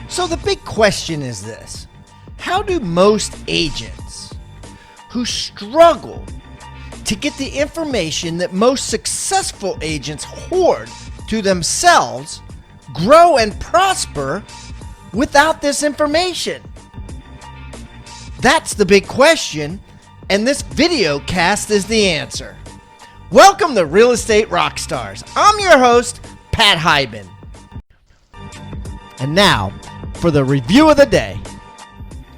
So the big question is this: how do most agents who struggle to get the information that most successful agents hoard to themselves grow and prosper without this information? That's the big question, and this video cast is the answer. Welcome to Real Estate Rockstars. I'm your host, Pat Hayden. And now, for the review of the day.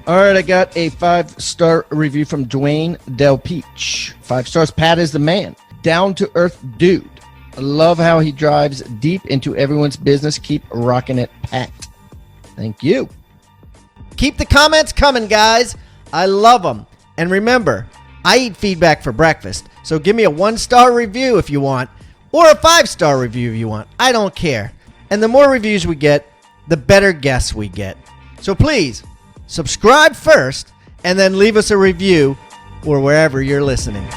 All right, I got a 5-star review from Dwayne Del Peach. 5 stars. Pat is the man. Down-to-earth dude. I love how he drives deep into everyone's business. Keep rocking it, Pat. Thank you. Keep the comments coming, guys. I love them. And remember, I eat feedback for breakfast. So give me a 1-star review if you want, or a 5-star review if you want. I don't care. And the more reviews we get, the better guests we get. So please, subscribe first, and then leave us a review or wherever you're listening.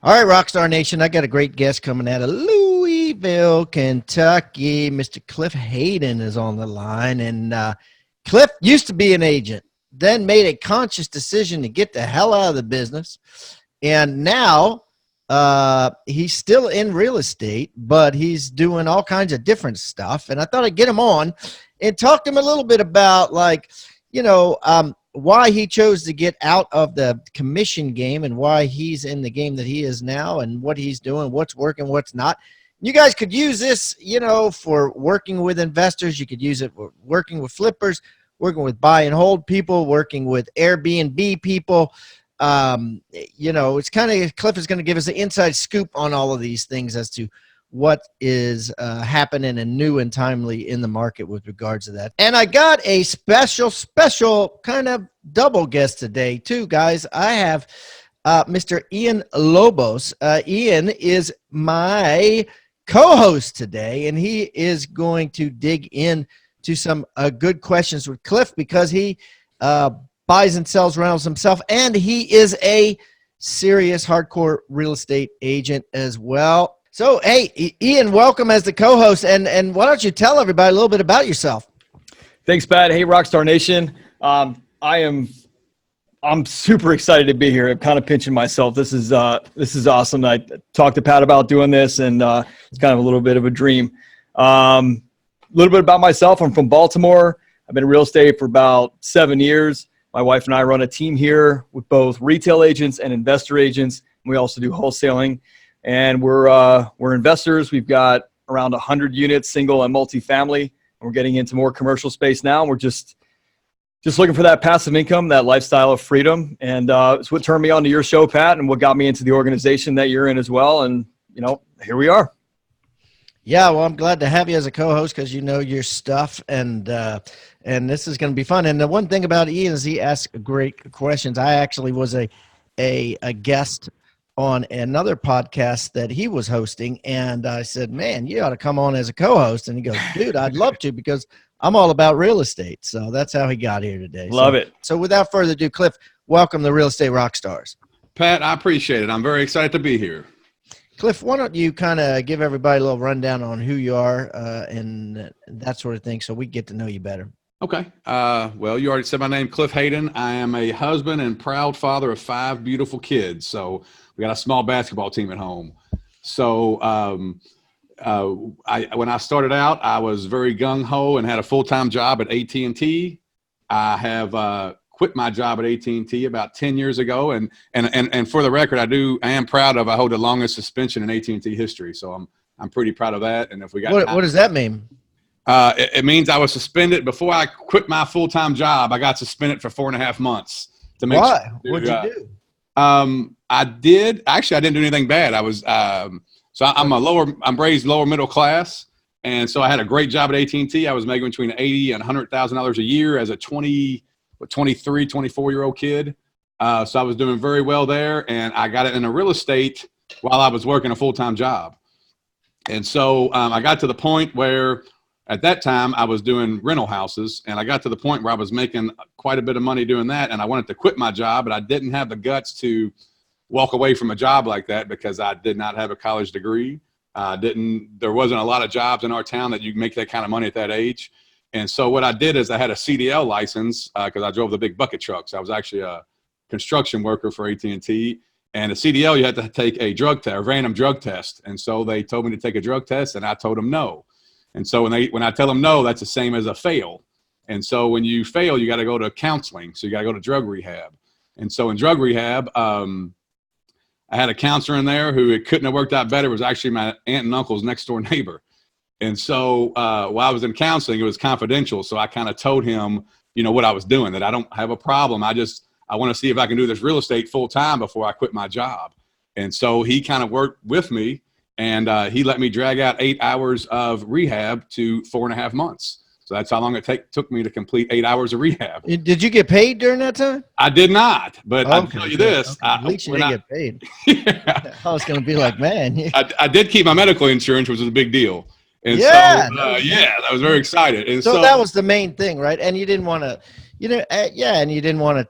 All right, Rockstar Nation, I got a great guest coming out of Louisville, Kentucky. Mr. Cliff Hayden is on the line. And Cliff used to be an agent, then made a conscious decision to get the hell out of the business. And now he's still in real estate, but he's doing all kinds of different stuff. And I thought I'd get him on and talk to him a little bit about, like, why he chose to get out of the commission game and why he's in the game that he is now and what he's doing, what's working, what's not. You guys could use this, for working with investors. You could use it for working with flippers, working with buy and hold people, working with Airbnb people. It's kind of, Cliff is going to give us an inside scoop on all of these things as to what is happening and new and timely in the market with regards to that. And I got a special kind of double guest today too, guys. I have Mr. Ian Lobos. Ian is my co-host today, and he is going to dig into some good questions with Cliff because he buys and sells rentals himself, and he is a serious hardcore real estate agent as well. So, hey, Ian, welcome as the co-host, and why don't you tell everybody a little bit about yourself? Thanks, Pat. Hey, Rockstar Nation. I'm super excited to be here. I'm kind of pinching myself. This is awesome. I talked to Pat about doing this, and it's kind of a little bit of a dream. A little bit about myself. I'm from Baltimore. I've been in real estate for about 7 years. My wife and I run a team here with both retail agents and investor agents. We also do wholesaling. And we're investors. We've got around 100 units, single and multifamily. We're getting into more commercial space now. And we're just looking for that passive income, that lifestyle of freedom. And it's what turned me on to your show, Pat, and what got me into the organization that you're in as well. And, here we are. Yeah, well, I'm glad to have you as a co-host because you know your stuff, and this is going to be fun. And the one thing about Ian is he asks great questions. I actually was a guest on another podcast that he was hosting, and I said, man, you ought to come on as a co-host. And he goes, dude, I'd love to because I'm all about real estate. So that's how he got here today. Love it. So without further ado, Cliff, welcome to Real Estate Rockstars. Pat, I appreciate it. I'm very excited to be here. Cliff, why don't you kind of give everybody a little rundown on who you are and that sort of thing so we get to know you better. Okay. Well, you already said my name, Cliff Hayden. I am a husband and proud father of 5 beautiful kids. So we got a small basketball team at home. So when I started out, I was very gung-ho and had a full-time job at AT&T. I have quit my job at AT&T about 10 years ago. And for the record, I am proud of, I hold the longest suspension in AT&T history. So I'm pretty proud of that. And if we got what does that mean? It means I was suspended before I quit my full-time job. I got suspended for 4.5 months. Why? What'd you do? I didn't do anything bad. I was, I'm raised lower middle class. And so I had a great job at AT&T. I was making between $80,000 and $100,000 a year as a 23, 24-year-old kid. So I was doing very well there. And I got it into real estate while I was working a full-time job. And so I got to the point where at that time I was doing rental houses, and I got to the point where I was making quite a bit of money doing that, and I wanted to quit my job, but I didn't have the guts to walk away from a job like that because I did not have a college degree. There wasn't a lot of jobs in our town that you make that kind of money at that age. And so what I did is I had a CDL license because I drove the big bucket trucks. I was actually a construction worker for AT&T. And a CDL, you had to take a drug test, a random drug test. And so they told me to take a drug test, and I told them no. And so when I tell them no, that's the same as a fail. And so when you fail, you got to go to counseling. So you got to go to drug rehab. And so in drug rehab, I had a counselor in there who it couldn't have worked out better. It was actually my aunt and uncle's next door neighbor. And so while I was in counseling, it was confidential. So I kind of told him, what I was doing, that I don't have a problem. I want to see if I can do this real estate full time before I quit my job. And so he kind of worked with me, and he let me drag out 8 hours of rehab to 4.5 months. So that's how long it took me to complete 8 hours of rehab. Did you get paid during that time? I did not, but I'll tell you this. Okay. At least you didn't get paid. Yeah. I was going to be like, man. I did keep my medical insurance, which was a big deal. And yeah, I was very excited. And so that was the main thing, right? And you didn't want to, and you didn't want to,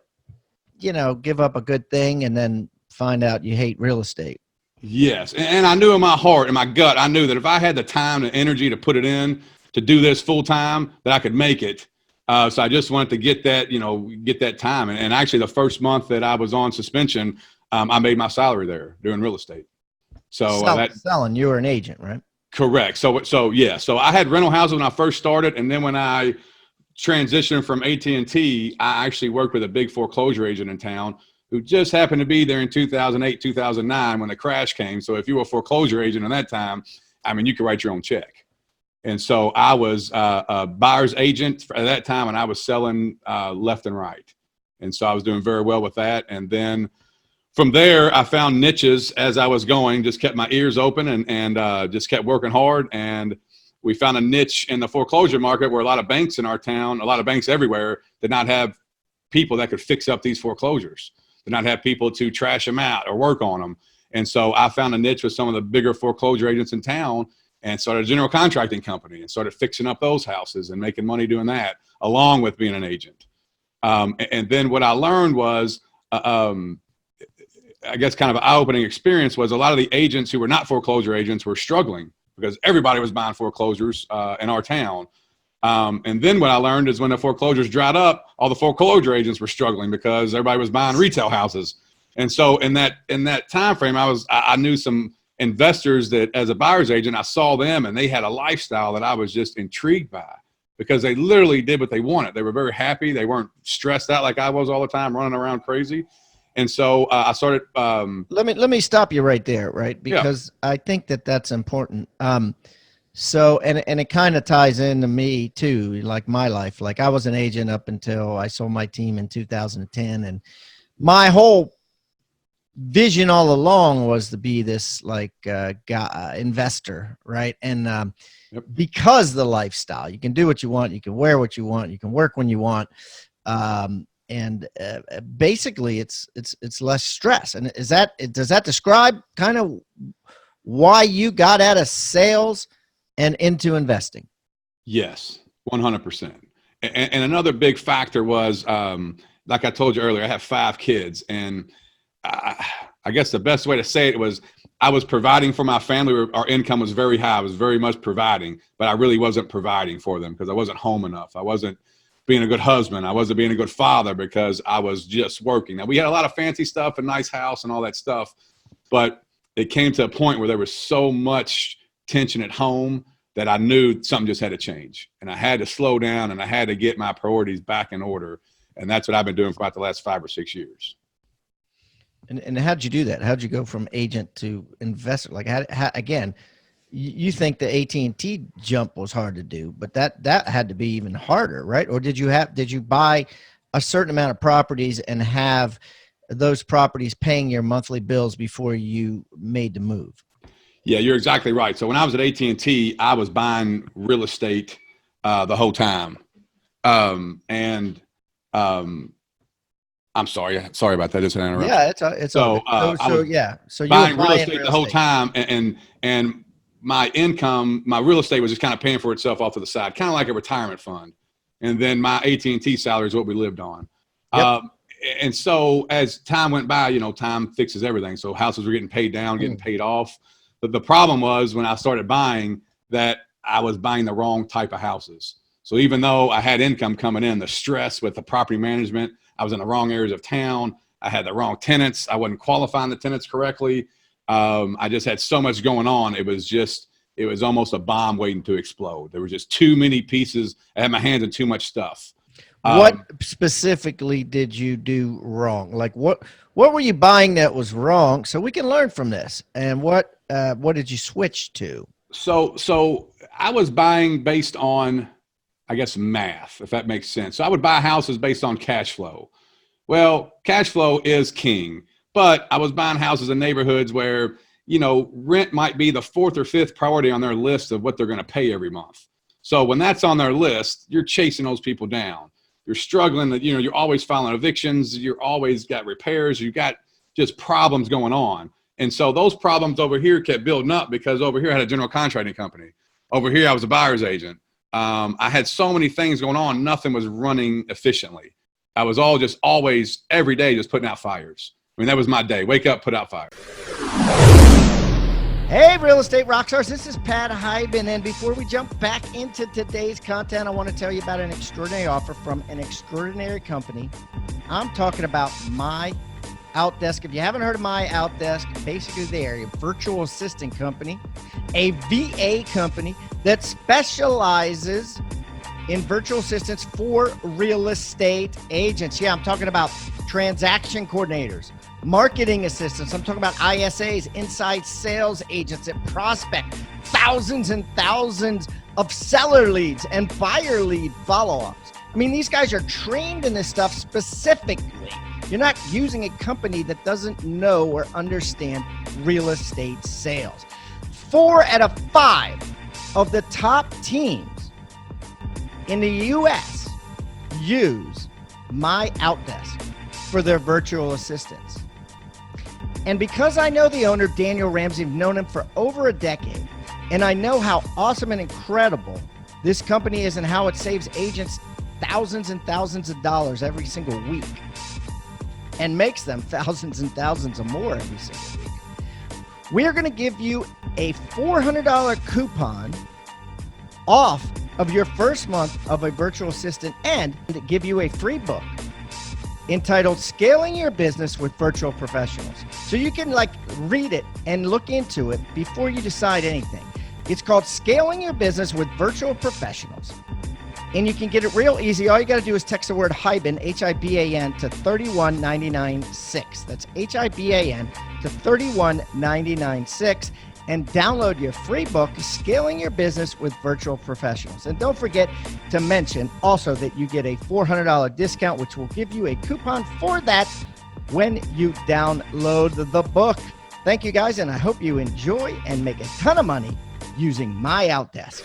give up a good thing and then find out you hate real estate. Yes. And I knew in my heart and my gut, I knew that if I had the time and energy to put it in to do this full time, that I could make it. So I just wanted to get that time. And actually the first month that I was on suspension, I made my salary there doing real estate. So selling, you were an agent, right? Correct. So yeah. So I had rental houses when I first started, and then when I transitioned from AT&T, I actually worked with a big foreclosure agent in town who just happened to be there in 2008, 2009 when the crash came. So if you were a foreclosure agent in that time, you could write your own check. And so I was a buyer's agent at that time, and I was selling left and right. And so I was doing very well with that. And then from there, I found niches as I was going, just kept my ears open and just kept working hard. And we found a niche in the foreclosure market where a lot of banks in our town, a lot of banks everywhere, did not have people that could fix up these foreclosures, did not have people to trash them out or work on them. And so I found a niche with some of the bigger foreclosure agents in town and started a general contracting company and started fixing up those houses and making money doing that, along with being an agent. And then what I learned was, I guess kind of an eye-opening experience was a lot of the agents who were not foreclosure agents were struggling because everybody was buying foreclosures in our town. And then what I learned is when the foreclosures dried up, all the foreclosure agents were struggling because everybody was buying retail houses. And so in that time frame, I knew some investors that as a buyer's agent, I saw them and they had a lifestyle that I was just intrigued by because they literally did what they wanted. They were very happy. They weren't stressed out like I was all the time, running around crazy. And so I started. Let me stop you right there, right? Because I think that's important. So, and it kind of ties into me too, like my life. Like I was an agent up until I sold my team in 2010, and my whole vision all along was to be this like investor, right? And because the lifestyle, you can do what you want, you can wear what you want, you can work when you want. And basically it's less stress. And does that describe kind of why you got out of sales and into investing? Yes, 100%. And another big factor was, like I told you earlier, I have 5 kids, and I guess the best way to say it was I was providing for my family. Our income was very high. I was very much providing, but I really wasn't providing for them because I wasn't home enough. I wasn't being a good husband. I wasn't being a good father because I was just working. Now, we had a lot of fancy stuff, a nice house and all that stuff, but it came to a point where there was so much tension at home that I knew something just had to change. And I had to slow down and I had to get my priorities back in order. And that's what I've been doing for about the last 5 or 6 years. And how'd you do that? How'd you go from agent to investor? Like, how again, you think the AT&T jump was hard to do, but that had to be even harder, right? Or did you buy a certain amount of properties and have those properties paying your monthly bills before you made the move? Yeah, you're exactly right. So when I was at AT&T, I was buying real estate the whole time. I'm sorry about that. Just an interruption. Yeah, it's so so you buying were real estate the whole time, and my income, my real estate was just kind of paying for itself off to the side, kind of like a retirement fund. And then my AT&T salary is what we lived on. Yep. And so as time went by, you know, time fixes everything. So houses were getting paid down, getting paid off. But the problem was when I started buying that I was buying the wrong type of houses. So even though I had income coming in, the stress with the property management, I was in the wrong areas of town. I had the wrong tenants. I wasn't qualifying the tenants correctly. I just had so much going on. It was almost a bomb waiting to explode. There were just too many pieces. I had my hands in too much stuff. What specifically did you do wrong? Like what were you buying that was wrong so we can learn from this? And what did you switch to? So I was buying based on, I guess, math, if that makes sense. So I would buy houses based on cash flow. Well, cash flow is king, but I was buying houses in neighborhoods where, you know, rent might be the 4th or 5th priority on their list of what they're going to pay every month. So when that's on their list, you're chasing those people down. You're struggling, you know, you're always filing evictions. You're always got repairs. You got just problems going on. And so those problems over here kept building up because over here I had a general contracting company. Over here I was a buyer's agent. I had so many things going on. Nothing was running efficiently. I was always every day just putting out fires. I mean, that was my day. Wake up, put out fires. Hey, real estate rockstars, this is Pat Hayden, and before we jump back into today's content, I want to tell you about an extraordinary offer from an extraordinary company. I'm talking about My Outdesk. If you haven't heard of My Outdesk, basically they're a virtual assistant company, a VA company that specializes in virtual assistants for real estate agents. Yeah, I'm talking about transaction coordinators, marketing assistants. I'm talking about ISAs, inside sales agents that prospect thousands and thousands of seller leads and buyer lead follow-ups. I mean, these guys are trained in this stuff specifically. You're not using a company that doesn't know or understand real estate sales. 4 out of 5 of the top teams in the U.S. use My Outdesk for their virtual assistants. And because I know the owner, Daniel Ramsey, I've known him for over a decade, and I know how awesome and incredible this company is and how it saves agents thousands and thousands of dollars every single week and makes them thousands and thousands of more every single week. We're going to give you a $400 coupon off of your first month of a virtual assistant and give you a free book entitled Scaling Your Business with Virtual Professionals. So you can read it and look into it before you decide anything. It's called Scaling Your Business with Virtual Professionals. And you can get it real easy. All you got to do is text the word Hayden, H-I-B-A-N, to 31996. That's H-I-B-A-N to 31996. And download your free book, Scaling Your Business with Virtual Professionals. And don't forget to mention also that you get a $400 discount, which will give you a coupon for that when you download the book. Thank you, guys, and I hope you enjoy and make a ton of money using My Outdesk.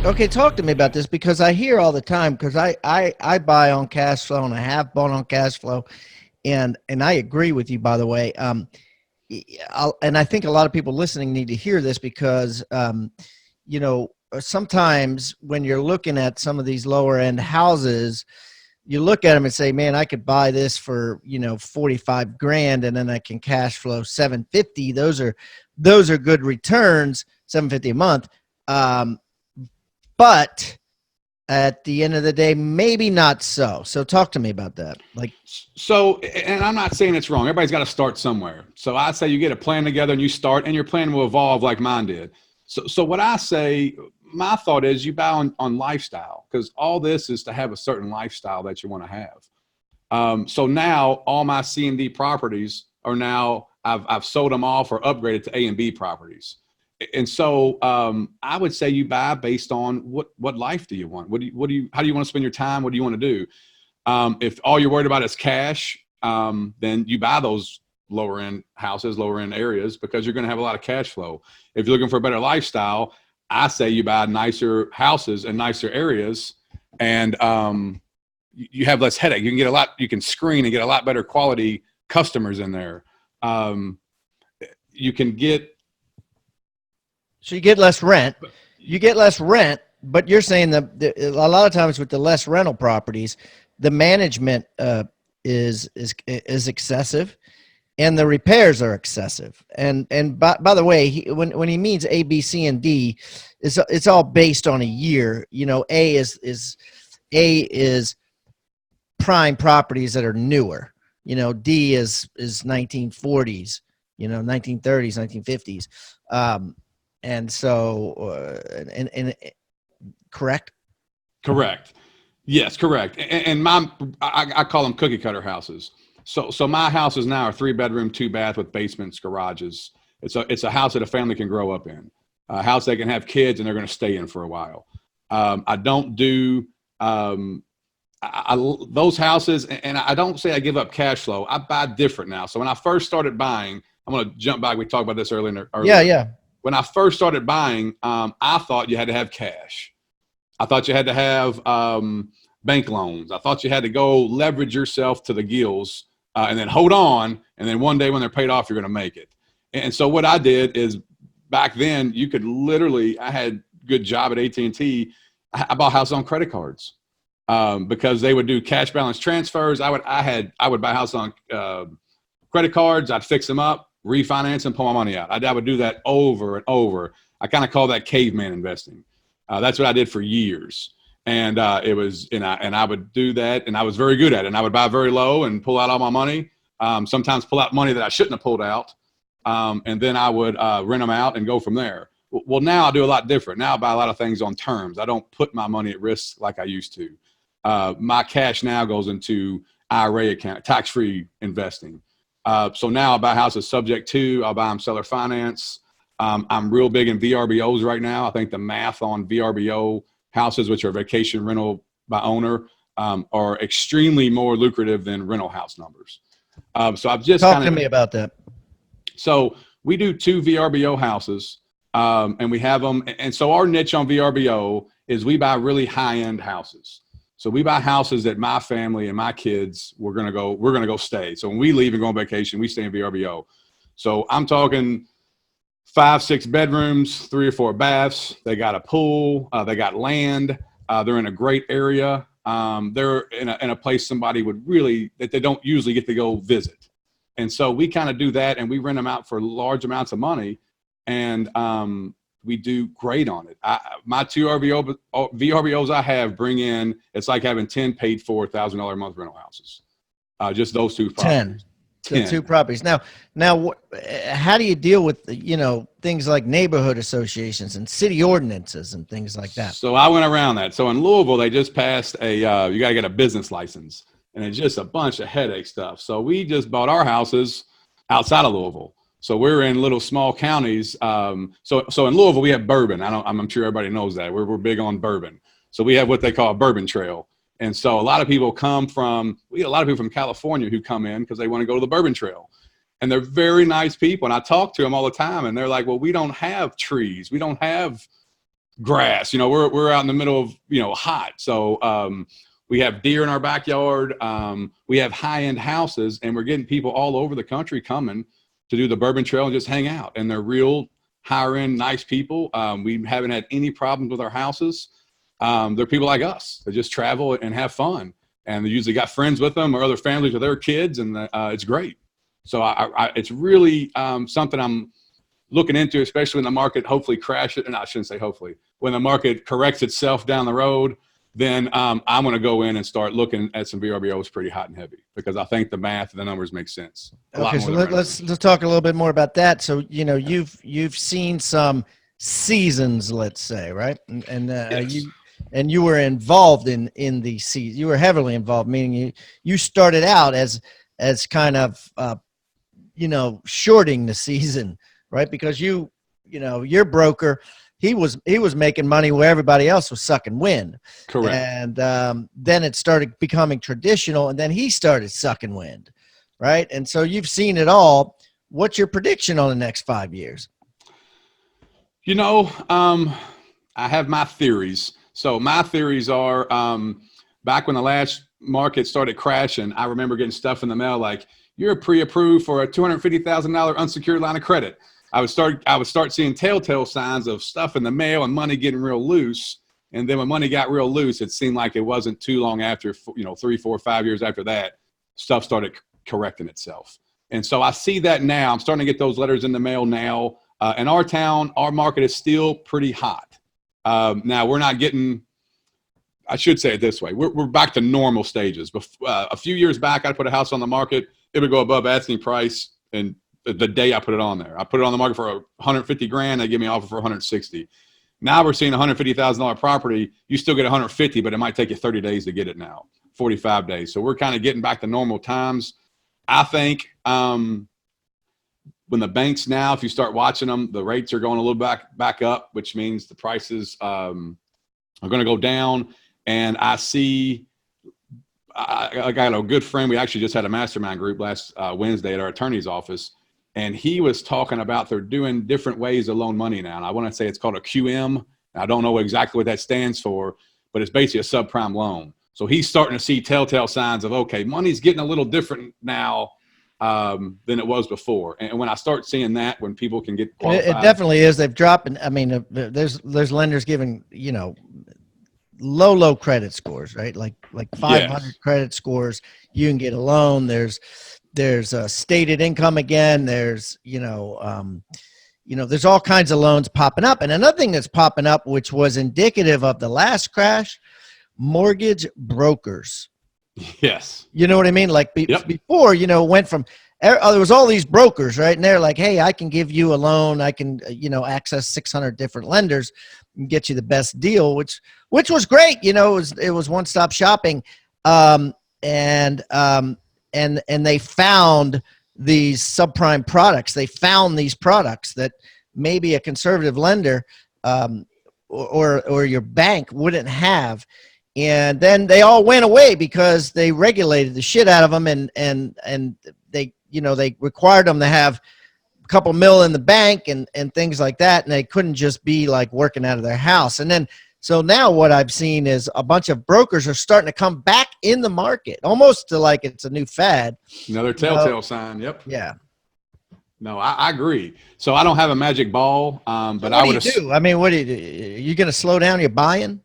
Okay, talk to me about this because I hear all the time because I buy on cash flow and I have bought on cash flow. And I agree with you, by the way. And I think a lot of people listening need to hear this because, you know, sometimes when you're looking at some of these lower end houses, you look at them and say, man, I could buy this for, you know, 45 grand and then I can cash flow 750. Those are good returns, 750 a month. But at the end of the day, maybe not so. So talk to me about that. So, and I'm not saying it's wrong. Everybody's got to start somewhere. So I say you get a plan together and you start, and your plan will evolve like mine did. So what I say, my thought is you buy on lifestyle because all this is to have a certain lifestyle that you want to have. So now all my C and D properties are now I've sold them off or upgraded to A and B properties. And so I would say you buy based on what life do you want? How do you want to spend your time? What do you want to do? If all you're worried about is cash, then you buy those lower end houses, lower end areas because you're going to have a lot of cash flow. If you're looking for a better lifestyle, I say you buy nicer houses and nicer areas, and you have less headache. You can get you can screen and get a lot better quality customers in there. You can get So you get less rent. You get less rent, but you're saying that a lot of times with the less rental properties, the management is excessive, and the repairs are excessive. And by the way, when he means A, B, C, and D, it's all based on a year. You know, A is prime properties that are newer. You know, D is 1940s. You know, 1930s, 1950s. And so, and correct? Correct. Yes, correct. And I call them cookie cutter houses. So my houses now are 3-bedroom, 2-bath with basements, garages. It's a house that a family can grow up in, a house they can have kids and they're going to stay in for a while. I don't do those houses, and I don't say I give up cash flow. I buy different now. So when I first started buying, I'm going to jump back. We talked about this earlier. Yeah. When I first started buying, I thought you had to have cash. I thought you had to have bank loans. I thought you had to go leverage yourself to the gills and then hold on. And then one day when they're paid off, you're going to make it. And so what I did is back then you could literally, I had a good job at AT&T. I bought houses on credit cards because they would do cash balance transfers. I would buy houses on credit cards. I'd fix them up, refinance and pull my money out. I would do that over and over. I kind of call that caveman investing. That's what I did for years. And I would do that, and I was very good at it. And I would buy very low and pull out all my money. Sometimes pull out money that I shouldn't have pulled out. And then I would rent them out and go from there. Well, now I do a lot different. Now I buy a lot of things on terms. I don't put my money at risk like I used to. My cash now goes into IRA account, tax-free investing. So now I buy houses subject to, I'll buy them seller finance. I'm real big in VRBOs right now. I think the math on VRBO houses, which are vacation rental by owner, are extremely more lucrative than rental house numbers. So I've just talk to me about that. So we do 2 VRBO houses, and we have them. And so our niche on VRBO is we buy really high-end houses. So we buy houses that my family and my kids we're gonna go stay. So when we leave and go on vacation, we stay in VRBO. So I'm talking 5-6 bedrooms, 3 or 4 baths. They got a pool. They got land. They're in a great area. They're in a place somebody would really that they don't usually get to go visit. And so we kind of do that, and we rent them out for large amounts of money, and we do great on it. My 2 VRBOs I have bring in, it's like having 10 paid for $1,000 a month rental houses. Just those 2 properties. 10. 2 properties. Now, how do you deal with things like neighborhood associations and city ordinances and things like that? So I went around that. So in Louisville, they just passed you got to get a business license, and it's just a bunch of headache stuff. So we just bought our houses outside of Louisville. So we're in little small counties. So in Louisville, we have bourbon. I'm sure everybody knows that. We're big on bourbon. So we have what they call a bourbon trail. And so a lot of people we get a lot of people from California who come in because they want to go to the bourbon trail. And they're very nice people. And I talk to them all the time, and they're like, well, we don't have trees. We don't have grass. We're out in the middle of, hot. So we have deer in our backyard. We have high-end houses, and we're getting people all over the country coming to do the bourbon trail and just hang out. And they're real higher-end, nice people. We haven't had any problems with our houses. They're people like us that just travel and have fun. And they usually got friends with them or other families with their kids, and it's great. So it's really something I'm looking into, especially when the market hopefully crashes. And I shouldn't say hopefully. When the market corrects itself down the road, then I'm going to go in and start looking at some VRBOs pretty hot and heavy, because I think the math and the numbers make sense. Okay, so let's talk a little bit more about that. So you've seen some seasons, let's say, right? And yes. you were involved in the season. You were heavily involved, meaning you started out as kind of shorting the season, right? Because your broker, he was making money where everybody else was sucking wind. Correct. And then it started becoming traditional, and then he started sucking wind, right? And so you've seen it all. What's your prediction on the next 5 years? I have my theories. So my theories are back when the last market started crashing, I remember getting stuff in the mail like, you're pre-approved for a $250,000 unsecured line of credit. I would start seeing telltale signs of stuff in the mail and money getting real loose. And then when money got real loose, it seemed like it wasn't too long after, 3, 4, 5 years after that, stuff started correcting itself. And so I see that now. I'm starting to get those letters in the mail now. In our town, our market is still pretty hot. Now we're not getting, I should say it this way. We're back to normal stages. A few years back, I'd put a house on the market. It would go above asking price. And the day I put it on there, I put it on the market for 150 grand. They give me an offer for 160. Now we're seeing $150,000 property. You still get 150, but it might take you 30 days to get it now, 45 days. So we're kind of getting back to normal times. I think when the banks now, if you start watching them, the rates are going a little back up, which means the prices are going to go down. And I see, I got a good friend. We actually just had a mastermind group last Wednesday at our attorney's office. And he was talking about they're doing different ways to loan money now. And I want to say it's called a QM. I don't know exactly what that stands for, but it's basically a subprime loan. So he's starting to see telltale signs of, okay, money's getting a little different now than it was before. And when I start seeing that, when people can get qualified. It definitely is. They've dropped. And I mean, there's lenders giving, low credit scores, right? Like 500 Yes. credit scores, you can get a loan. There's stated income again. There's, there's all kinds of loans popping up. And another thing that's popping up, which was indicative of the last crash, mortgage brokers. Yes. You know what I mean? Like Yep. before, went from, there was all these brokers, right? And they're like, hey, I can give you a loan. I can, access 600 different lenders and get you the best deal, which was great. It was one-stop shopping. And they found these subprime products. They found these products that maybe a conservative lender or your bank wouldn't have. And then they all went away because they regulated the shit out of them, and they they required them to have a couple mil in the bank and things like that, and they couldn't just be like working out of their house. And then so now what I've seen is a bunch of brokers are starting to come back in the market, almost to like it's a new fad. Another telltale sign. Yep. Yeah. No, I agree. So I don't have a magic ball, but What I do would you do? I mean, what do you do? You going to slow down your buying?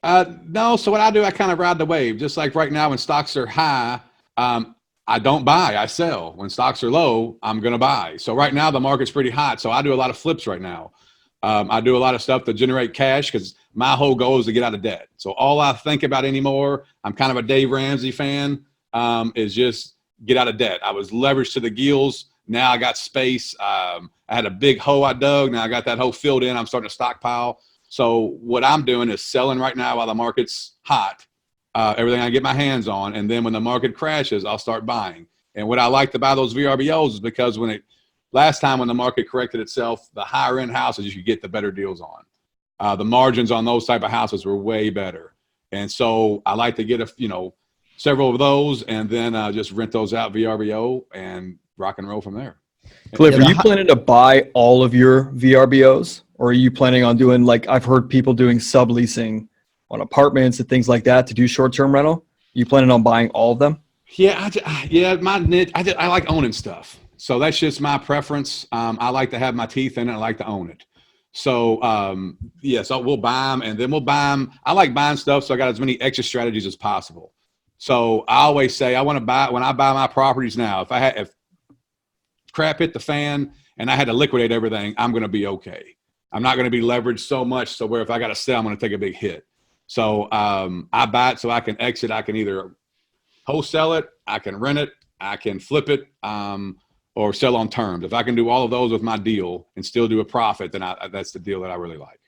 No. So what I do, I kind of ride the wave. Just like right now when stocks are high, I don't buy, I sell. When stocks are low, I'm going to buy. So right now the market's pretty hot. So I do a lot of flips right now. I do a lot of stuff to generate cash because my whole goal is to get out of debt. So all I think about anymore, I'm kind of a Dave Ramsey fan, is just get out of debt. I was leveraged to the gills. Now I got space. I had a big hole I dug. Now I got that hole filled in. I'm starting to stockpile. So what I'm doing is selling right now while the market's hot, everything I get my hands on. And then when the market crashes, I'll start buying. And what I like to buy those VRBOs is because last time when the market corrected itself, the higher end houses you could get the better deals on. The margins on those type of houses were way better. And so I like to get several of those and then just rent those out VRBO and rock and roll from there. Cliff, are you planning to buy all of your VRBOs, or are you planning on doing, like I've heard people doing subleasing on apartments and things like that to do short-term rental? Are you planning on buying all of them? Yeah, my niche. I like owning stuff, so that's just my preference. I like to have my teeth in it. I like to own it. So so we'll buy them, and then we'll buy them. I like buying stuff, so I got as many exit strategies as possible. So I always say I want to buy when I buy my properties now. If crap hit the fan and I had to liquidate everything, I'm going to be okay. I'm not going to be leveraged so much so where if I got to sell, I'm going to take a big hit. So I buy it so I can exit. I can either wholesale it, I can rent it, I can flip it, or sell on terms. If I can do all of those with my deal and still do a profit, then that's the deal that I really like.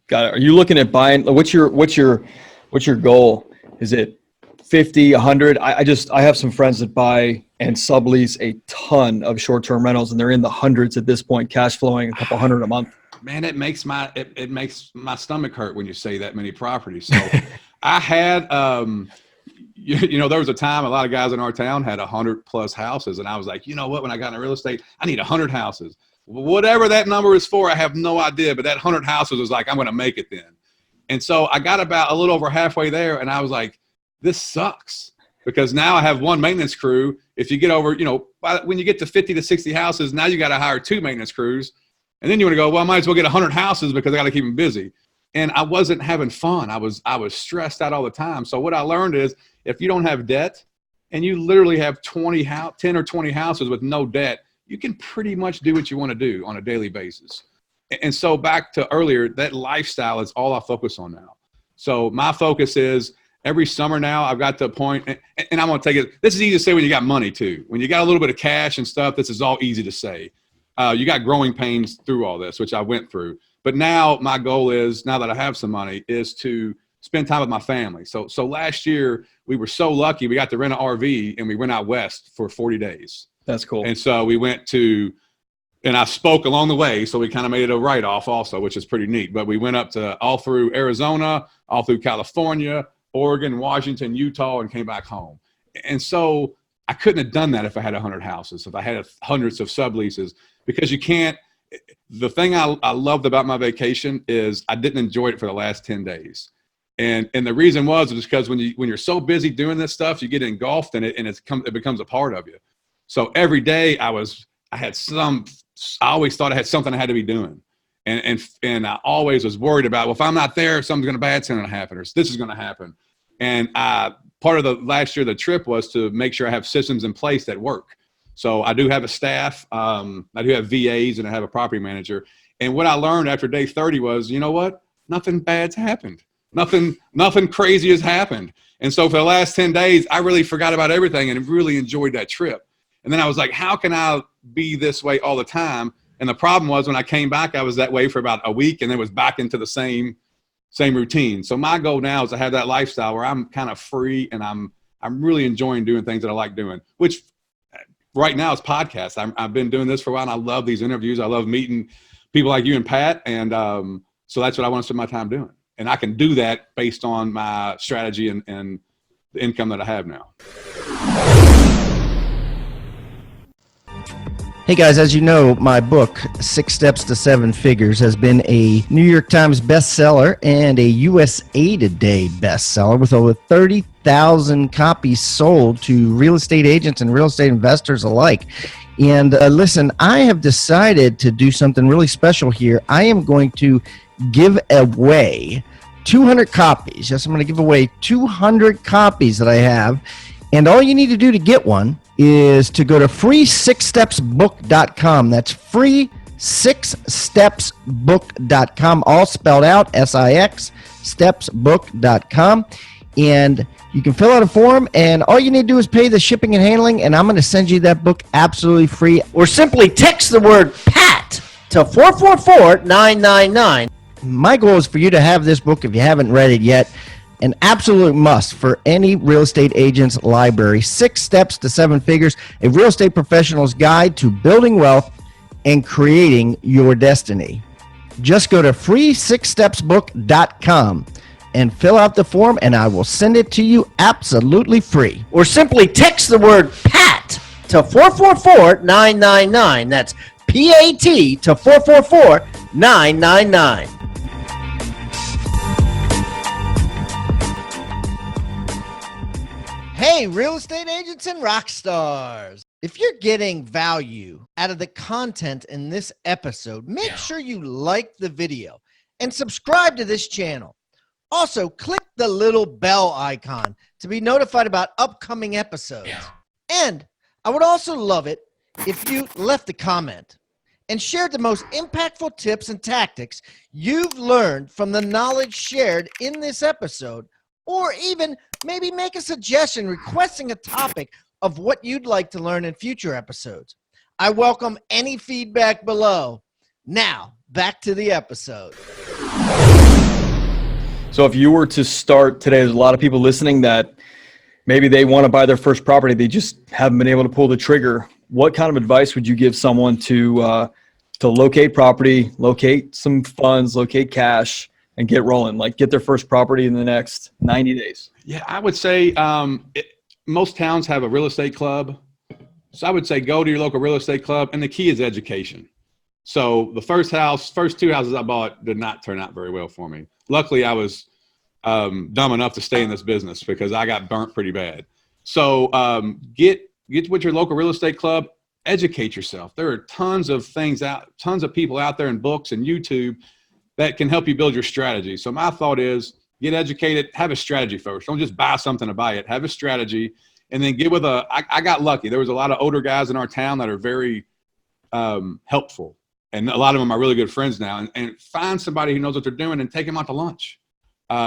Got it. Are you looking at buying? What's your goal? Is it 50, 100? I have some friends that buy and sublease a ton of short-term rentals, and they're in the hundreds at this point, cash flowing a couple hundred a month. Man, it makes my stomach hurt when you say that many properties. So I had, there was a time a lot of guys in our town had 100+ houses, and I was like, you know what? When I got into real estate, I need 100 houses. Whatever that number is for, I have no idea. But that 100 houses was like, I'm going to make it then. And so I got about a little over halfway there, and I was like, this sucks. because now I have one maintenance crew. If you get over, when you get to 50 to 60 houses, now you got to hire 2 maintenance crews. And then you want to go, well, I might as well get 100 houses because I got to keep them busy. And I wasn't having fun. I was stressed out all the time. So what I learned is if you don't have debt and you literally have 10 or 20 houses with no debt, you can pretty much do what you want to do on a daily basis. And so back to earlier, that lifestyle is all I focus on now. So my focus is every summer now I've got to a point, and I'm going to take it. This is easy to say when you got money too. When you got a little bit of cash and stuff, this is all easy to say. You got growing pains through all this, which I went through. But now my goal is, now that I have some money, is to spend time with my family. So last year we were so lucky. We got to rent an RV and we went out west for 40 days. That's cool. And so we went to, and I spoke along the way. So we kind of made it a write-off also, which is pretty neat. But we went up to all through Arizona, all through California, Oregon, Washington, Utah, and came back home. And so I couldn't have done that if I had 100 houses, if I had hundreds of subleases, because you can't. The thing I loved about my vacation is I didn't enjoy it for the last 10 days. And the reason was because when you're so busy doing this stuff, you get engulfed in it and it becomes a part of you. So every day I always thought I had something I had to be doing. And I always was worried about, well, if I'm not there, something's going to bad's going to happen, or this is going to happen. And part of the last year, the trip was to make sure I have systems in place that work. So I do have a staff, I do have VAs, and I have a property manager. And what I learned after day 30 was, you know what? Nothing bad's happened. Nothing crazy has happened. And so for the last 10 days, I really forgot about everything and really enjoyed that trip. And then I was like, how can I be this way all the time? And the problem was when I came back, I was that way for about a week and then was back into the same routine. So my goal now is to have that lifestyle where I'm kind of free and I'm really enjoying doing things that I like doing, which right now it's podcasts. I've been doing this for a while and I love these interviews. I love meeting people like you and Pat. And so that's what I want to spend my time doing. And I can do that based on my strategy and the income that I have now. Hey guys, as you know, my book, 6 Steps to 7 Figures, has been a New York Times bestseller and a USA Today bestseller with over 30,000 copies sold to real estate agents and real estate investors alike. And listen, I have decided to do something really special here. I am going to give away 200 copies. Yes, I'm going to give away 200 copies that I have. And all you need to do to get one is to go to free6stepsbook.com. That's free6stepsbook.com, all spelled out, SIX, stepsbook.com. And you can fill out a form, and all you need to do is pay the shipping and handling, and I'm going to send you that book absolutely free. Or simply text the word PAT to 444-999. My goal is for you to have this book if you haven't read it yet. An absolute must for any real estate agent's library. 6 Steps to 7 Figures, a real estate professional's guide to building wealth and creating your destiny. Just go to free6stepsbook.com and fill out the form, and I will send it to you absolutely free. Or simply text the word PAT to 444-999. That's PAT to 444-999. Hey, real estate agents and rock stars. If you're getting value out of the content in this episode, make sure you like the video and subscribe to this channel. Also, click the little bell icon to be notified about upcoming episodes. And I would also love it if you left a comment and shared the most impactful tips and tactics you've learned from the knowledge shared in this episode, or even maybe make a suggestion requesting a topic of what you'd like to learn in future episodes. I welcome any feedback below. Now, back to the episode. So if you were to start today, there's a lot of people listening that maybe they want to buy their first property. They just haven't been able to pull the trigger. What kind of advice would you give someone to locate property, locate some funds, locate cash, and get rolling, like get their first property in the next 90 days? Yeah, I would say most towns have a real estate club. So I would say go to your local real estate club, and the key is education. So the first 2 houses I bought did not turn out very well for me. Luckily, I was dumb enough to stay in this business because I got burnt pretty bad. So get with your local real estate club, educate yourself. There are tons of people out there in books and YouTube that can help you build your strategy. So my thought is get educated, have a strategy first. Don't just buy something to buy it. Have a strategy, and then get with I got lucky. There was a lot of older guys in our town that are very helpful. And a lot of them are really good friends now. And find somebody who knows what they're doing and take them out to lunch.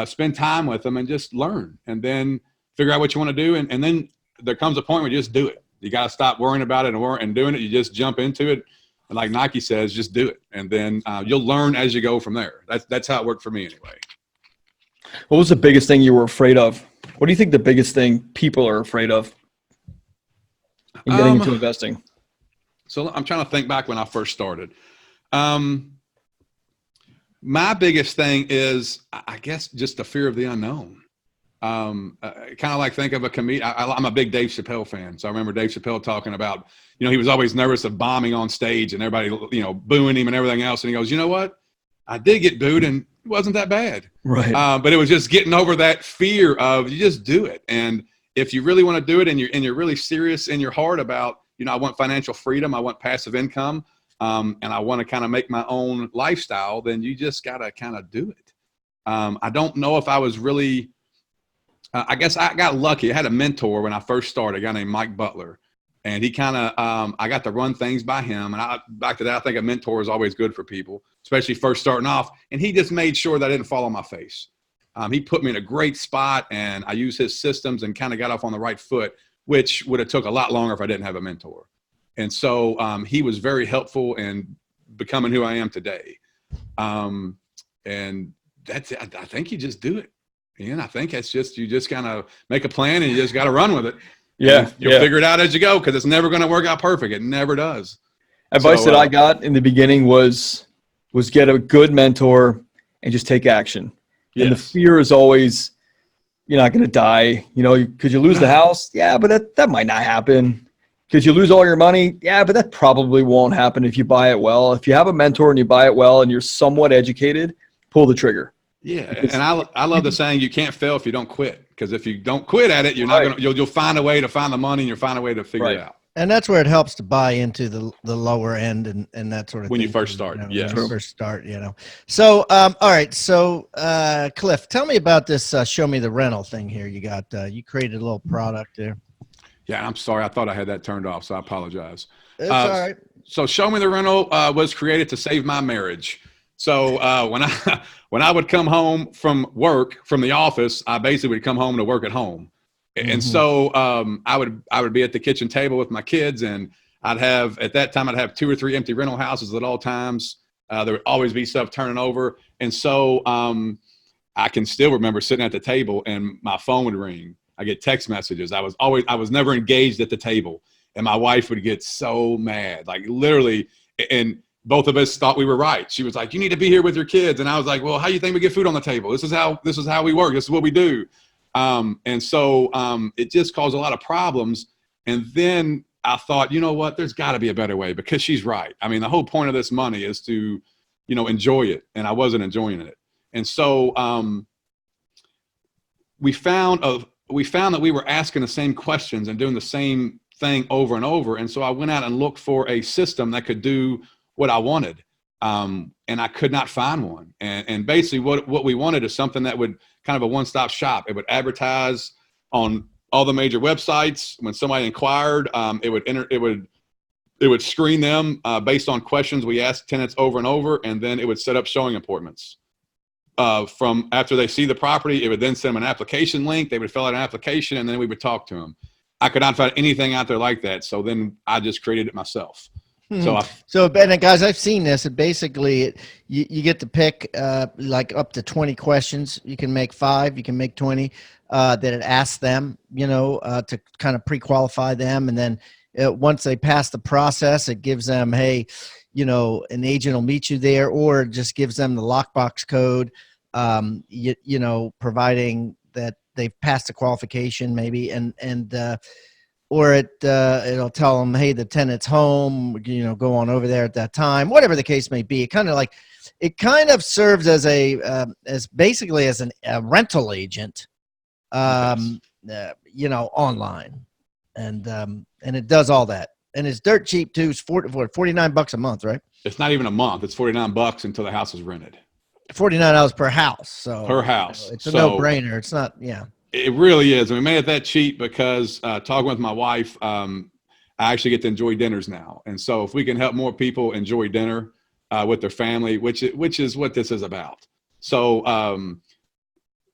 Spend time with them and just learn. And then figure out what you want to do. And then there comes a point where you just do it. You got to stop worrying about it and doing it. You just jump into it. And like Nike says, just do it. And then you'll learn as you go from there. That's how it worked for me anyway. What was the biggest thing you were afraid of? What do you think the biggest thing people are afraid of in getting into investing? So I'm trying to think back when I first started. My biggest thing is, I guess, just the fear of the unknown. Kind of like think of a comedian. I'm a big Dave Chappelle fan. So I remember Dave Chappelle talking about, he was always nervous of bombing on stage and everybody, booing him and everything else. And he goes, you know what? I did get booed and it wasn't that bad. Right. But it was just getting over that fear of you just do it. And if you really want to do it and you're really serious in your heart about, I want financial freedom, I want passive income, and I want to kind of make my own lifestyle, then you just got to kind of do it. I don't know if I was really, I guess I got lucky. I had a mentor when I first started, a guy named Mike Butler, and he kind of, I got to run things by him. And back to that, I think a mentor is always good for people, especially first starting off. And he just made sure that I didn't fall on my face. He put me in a great spot, and I used his systems and kind of got off on the right foot, which would have took a lot longer if I didn't have a mentor. And so he was very helpful in becoming who I am today. And that's it. I think you just do it. And I think it's just, you just kind of make a plan and you just got to run with it. Yeah. You'll figure it out as you go, because it's never going to work out perfect. It never does. Advice that I got in the beginning was get a good mentor and just take action. Yes. And the fear is always, you're not going to die. Could you lose the house? Yeah, but that might not happen. Could you lose all your money? Yeah, but that probably won't happen if you buy it well. If you have a mentor and you buy it well and you're somewhat educated, pull the trigger. Yeah, and I love the saying, you can't fail if you don't quit. Because if you don't quit at it, you're not going to, you'll find a way to find the money, and you'll find a way to figure it out. And that's where it helps to buy into the lower end and that sort of when thing. You first start. When you first start, So, all right. So, Cliff, tell me about this show me the rental thing here. You got, you created a little product there. Yeah, I'm sorry. I thought I had that turned off, so I apologize. It's all right. So Show Me the Rental was created to save my marriage. So when I would come home from work, from the office, I basically would come home to work at home. And so I would be at the kitchen table with my kids, and at that time, I'd have 2 or 3 empty rental houses at all times. There would always be stuff turning over. And so I can still remember sitting at the table and my phone would ring. I get text messages. I was never engaged at the table, and my wife would get so mad, like literally. And both of us thought we were right. She was like, "You need to be here with your kids," and I was like, "Well, how do you think we get food on the table? This is how we work. This is what we do." And so it just caused a lot of problems. And then I thought, you know what? There's got to be a better way, because she's right. I mean, the whole point of this money is to, enjoy it, and I wasn't enjoying it. And so we found that we were asking the same questions and doing the same thing over and over. And so I went out and looked for a system that could do what I wanted. And I could not find one. And basically what we wanted is something that would kind of a one-stop shop. It would advertise on all the major websites. When somebody inquired, it would screen them based on questions we asked tenants over and over. And then it would set up showing appointments. From after they see the property, it would then send them an application link. They would fill out an application, and then we would talk to them. I could not find anything out there like that. So then I just created it myself. So guys, I've seen this. And basically, you get to pick like up to 20 questions. You can make 5, you can make 20 that it asks them, to kind of pre-qualify them. And then once they pass the process, it gives them, hey, an agent will meet you there, or it just gives them the lockbox code, providing that they've passed the qualification maybe, or it'll tell them, hey, the tenant's home, go on over there at that time, whatever the case may be. It kind of serves as basically as a rental agent online, and it does all that, and it's dirt cheap too. It's $49 a month, right? It's not even a month. It's $49 until the house is rented. $49 per house. So per house. It's a no-brainer. It's not. Yeah. It really is. We made it that cheap because talking with my wife, I actually get to enjoy dinners now. And so if we can help more people enjoy dinner with their family, which is what this is about. So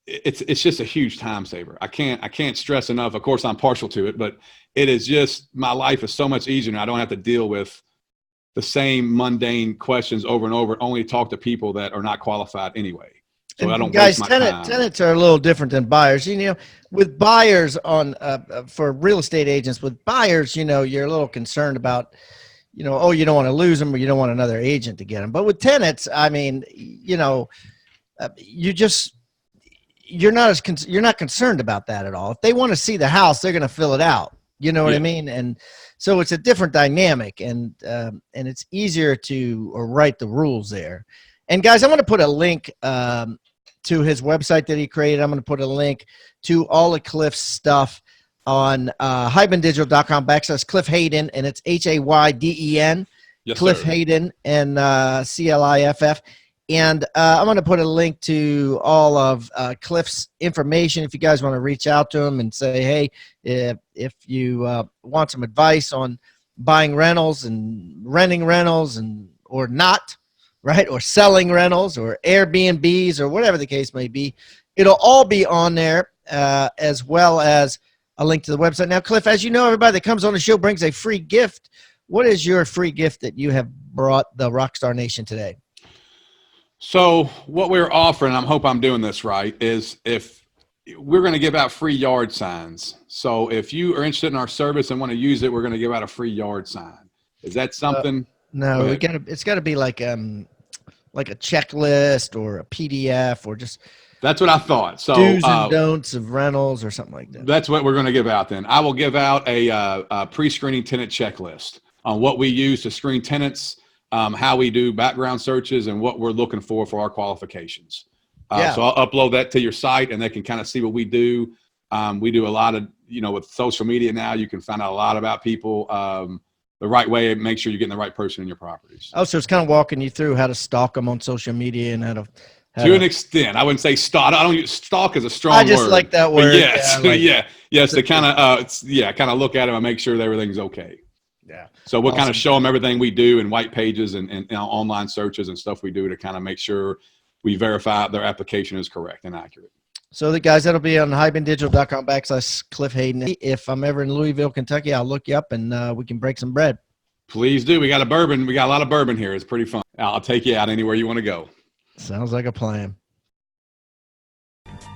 it's just a huge time saver. I can't stress enough. Of course, I'm partial to it, but it is just, my life is so much easier. I don't have to deal with the same mundane questions over and over. Only talk to people that are not qualified anyway. So I don't waste my time. Tenants are a little different than buyers. With buyers for real estate agents, with buyers, you're a little concerned about, you don't want to lose them or you don't want another agent to get them. But with tenants, I mean, you're not concerned about that at all. If they want to see the house, they're going to fill it out. You know what I mean? And so it's a different dynamic, and it's easier to write the rules there. And guys, I'm going to put a link to his website that he created. I'm going to put a link to all of Cliff's stuff on hybendigital.com/Cliff Hayden, and it's Hayden. Yes, Cliff sir. Hayden, and Cliff. And I'm going to put a link to all of Cliff's information if you guys want to reach out to him and say, hey, if you want some advice on buying rentals and renting rentals or not, right, or selling rentals or Airbnbs or whatever the case may be, it'll all be on there, as well as a link to the website. Now, Cliff, as you know, everybody that comes on the show brings a free gift. What is your free gift that you have brought the Rockstar Nation today? So what we're offering, I hope I'm doing this right, is if we're going to give out free yard signs. So if you are interested in our service and want to use it, we're going to give out a free yard sign. Is that something? No, it's got to be like a checklist or a PDF or just. That's what I thought. So do's and don'ts of rentals or something like that. That's what we're going to give out then. I will give out a pre-screening tenant checklist on what we use to screen tenants, how we do background searches, and what we're looking for our qualifications. So I'll upload that to your site, and they can kind of see what we do. We do a lot of, with social media now, you can find out a lot about people the right way and make sure you're getting the right person in your properties. Oh, so it's kind of walking you through how to stalk them on social media and how to an extent. I wouldn't say stalk. I don't use stalk as a strong word. I just like that word. But yes, yes, to kind of look at them and make sure that everything's okay. Yeah. So we'll kind of show them everything we do in white pages and online searches and stuff we do to kind of make sure we verify their application is correct and accurate. So the guys, that'll be on hybendigital.com/Cliff Hayden. If I'm ever in Louisville, Kentucky, I'll look you up and we can break some bread. Please do. We got a bourbon. We got a lot of bourbon here. It's pretty fun. I'll take you out anywhere you want to go. Sounds like a plan.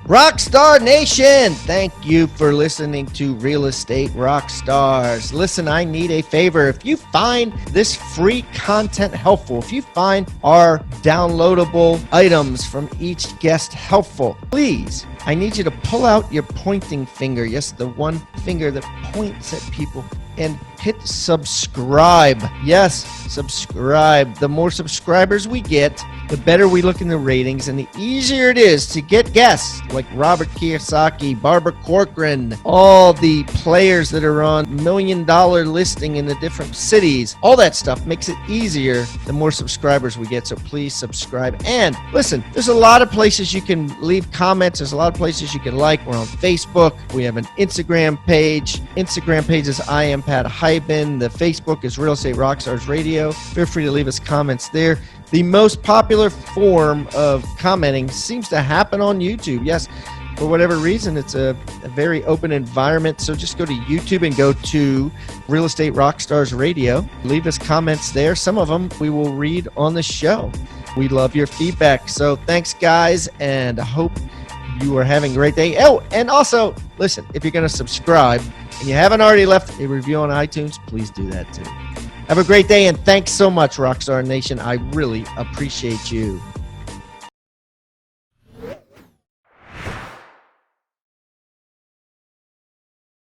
Rockstar Nation, thank you for listening to Real Estate Rockstars. Listen, I need a favor. If you find this free content helpful, if you find our downloadable items from each guest helpful, please, I need you to pull out your pointing finger. Yes, the one finger that points at people, and hit subscribe. Yes, subscribe. The more subscribers we get, the better we look in the ratings, and the easier it is to get guests like Robert Kiyosaki, Barbara Corcoran, all the players that are on $1 million listing in the different cities. All that stuff makes it easier the more subscribers we get, so please subscribe. And listen, there's a lot of places you can leave comments. There's a lot of places you can like. We're on Facebook. We have an Instagram page. Instagram page is I am Pat Hyben. The Facebook is Real Estate Rockstars Radio. Feel free to leave us comments there. The most popular form of commenting seems to happen on YouTube. Yes, for whatever reason, it's a very open environment. So just go to YouTube and go to Real Estate Rockstars Radio. Leave us comments there. Some of them we will read on the show. We love your feedback. So thanks, guys, and I hope you are having a great day. Oh, and also, listen, if you're going to subscribe and you haven't already left a review on iTunes, please do that too. Have a great day, and thanks so much, Rockstar Nation. I really appreciate you.